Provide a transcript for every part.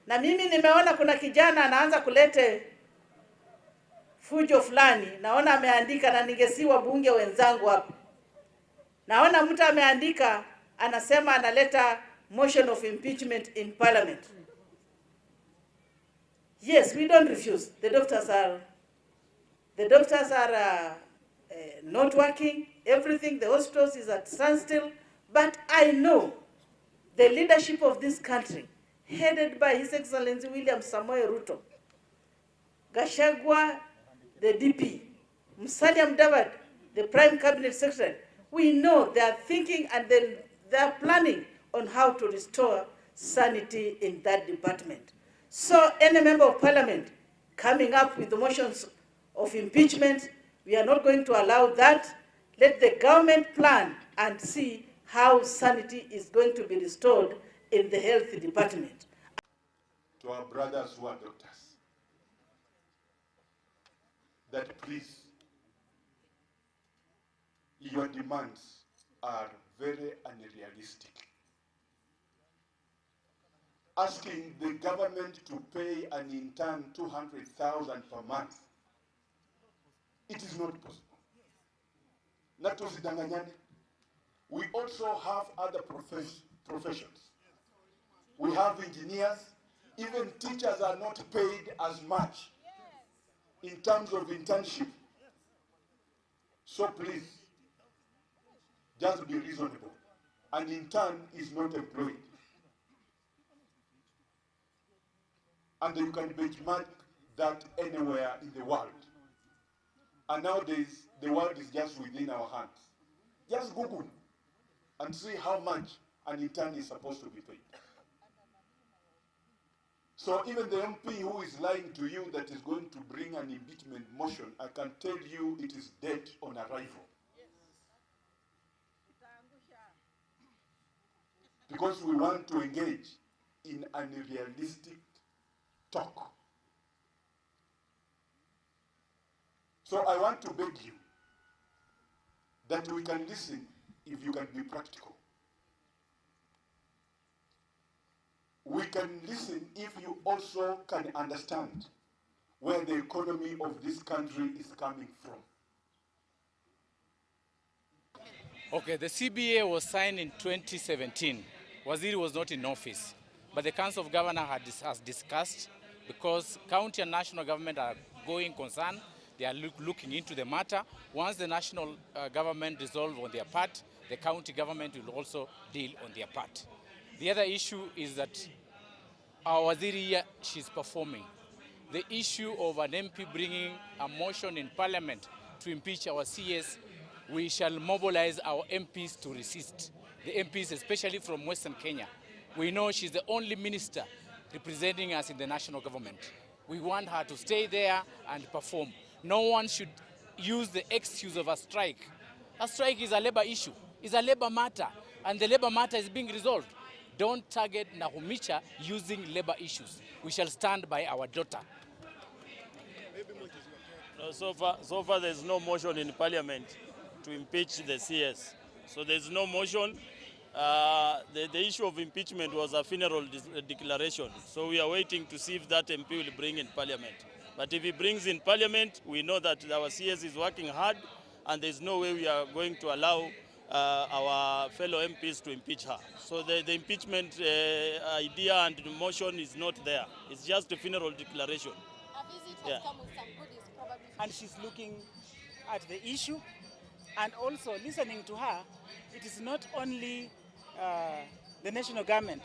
Na mimi nimeona kuna kijana anaanza kulete fujo fulani, naona ameandika, na ningesiwa bunge wenzangu hapa. Naona mtu ameandika anasema analeta motion of impeachment in parliament. Yes, we don't refuse. The doctors are not working. Everything, the hospitals is at standstill. But I know the leadership of this country, headed by His Excellency William Samoei Ruto, Gachagua, the DP, Musalia Mudavadi, the Prime Cabinet Secretary, we know they are thinking and they are planning on how to restore sanity in that department. So any member of parliament coming up with the motions of impeachment, we are not going to allow that. Let the government plan and see how sanity is going to be restored in the health department. To our brothers who are doctors, that please, your demands are very unrealistic. Asking the government to pay an intern 200,000 per month, it is not possible. Not to zidanganyane. We also have other professions. We have engineers, even teachers are not paid as much in terms of internship. So please, just be reasonable. An intern is not employed. And you can benchmark that anywhere in the world. And nowadays, the world is just within our hands. Just Google and see how much an intern is supposed to be paid. So even the MP who is lying to you that is going to bring an impeachment motion, I can tell you it is dead on arrival. Because we want to engage in unrealistic talk. So I want to beg you that we can listen if you can be practical. We can listen if you also can understand where the economy of this country is coming from. Okay, the CBA was signed in 2017. Waziri was not in office, but the Council of Governors has discussed, because county and national government are going concern. They are looking into the matter. Once the national government resolve on their part, the county government will also deal on their part. The other issue is that our Waziri, she's performing. The issue of an MP bringing a motion in Parliament to impeach our CS, we shall mobilize our MPs to resist. The MPs, especially from Western Kenya. We know she's the only minister representing us in the national government. We want her to stay there and perform. No one should use the excuse of a strike. A strike is a labor issue, it's a labor matter, and the labor matter is being resolved. Don't target NAKHUMICHA using labor issues. We shall stand by our daughter. So far there's no motion in Parliament to impeach the CS. So there's no motion. The issue of impeachment was a funeral declaration. So we are waiting to see if that MP will bring in Parliament. But if he brings in Parliament, we know that our CS is working hard, and there's no way we are going to allow our fellow MPs to impeach her. So the impeachment idea and the motion is not there. It's just a funeral declaration. A visit has come with some goodies, probably. And she's looking at the issue, and also listening to her. It is not only the national government.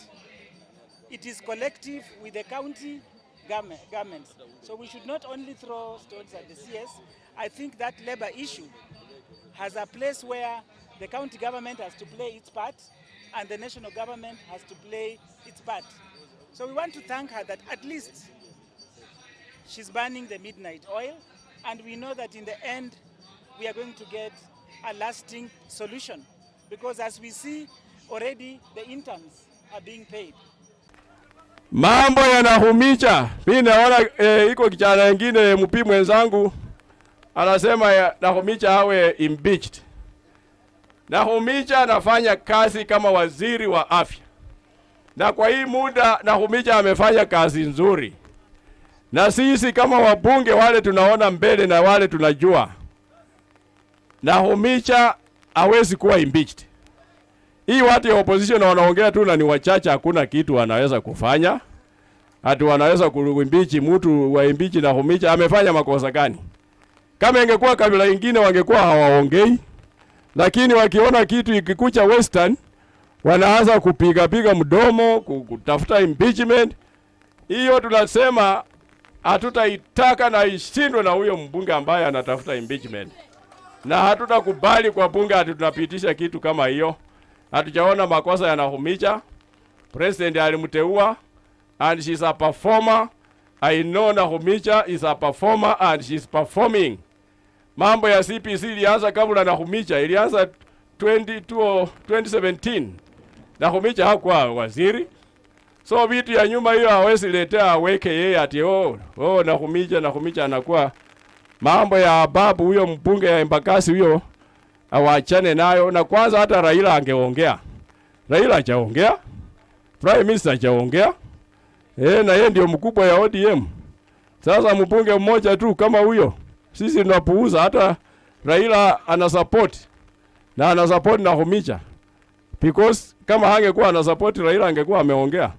It is collective with the county governments. So we should not only throw stones at the CS. I think that labor issue has a place where the county government has to play its part and the national government has to play its part. So we want to thank her that at least she's burning the midnight oil, and we know that in the end we are going to get a lasting solution, because as we see already the interns are being paid. Mambo yanahumicha. Mimi naona iko kijana wengine MP mwenzangu anasema NAKHUMICHA hawe impeached. NAKHUMICHA anafanya kazi kama waziri wa afya. Na kwa hii muda NAKHUMICHA amefanya kazi nzuri. Na sisi kama wabunge wale tunaona mbele na wale tunajua NAKHUMICHA hawezi kuwa impeached. Hii watu ya opposition wanaongea tu na ni wachache, hakuna kitu wanaweza kufanya. Hata wanaweza kuimpeach mtu wa impeach NAKHUMICHA. Amefanya makosa gani? Kama ingekuwa kabila ingine wangekuwa hawaongei. Lakini wakiona kitu ikikucha western wanaanza kupiga mdomo, kutafuta impeachment. Hiyo tunasema hatutaitaka na ishindwe na huyo mbunge ambaye anatafuta impeachment. Na hatutakubali kwa bunge ati tunapitisha kitu kama hiyo. Hatujaona makosa ya NAKHUMICHA. President alimteua and she's a performer. I know NAKHUMICHA is a performer and she's performing. Mambo ya CPC ilianza kabla NAKHUMICHA, ilianza 2017. NAKHUMICHA hakuwa waziri. So vitu ya nyuma hiyo hawezi letea aweke yeye ati NAKHUMICHA anakuwa mambo ya babu huyo mbunge ya Embakasi huyo awachane nayo. Na kwanza hata Raila angeongea. Raila hajaongea. Prime Minister hajaongea. Na yeye ndio mkubwa ya ODM. Sasa mbunge mmoja tu kama huyo sisi tunapuuza. Hata Raila ana support na ana support NAKHUMICHA. Because kama hangekuwa ana support Raila angekuwa ameongea.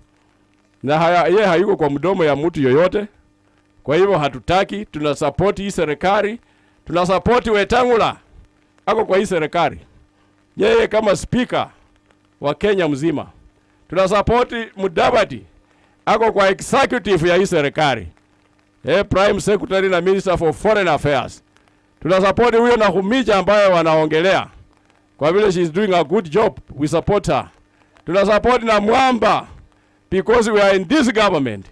Na yeye hayuko kwa mdomo ya mtu yoyote. Kwa hivyo hatutaki, tunasupport hii serikali, tunasupport Wetangula ako kwa hii serikali. Yeye kama speaker wa Kenya mzima. Tunasupport Mudavadi ako kwa executive ya hii serikali. Prime Secretary na Minister for Foreign Affairs. Tunasupport huyo NAKHUMICHA ambaye wanaongelea. Kwa vile she is doing a good job, we support her. Tunasupport na Mwamba because we are in this government.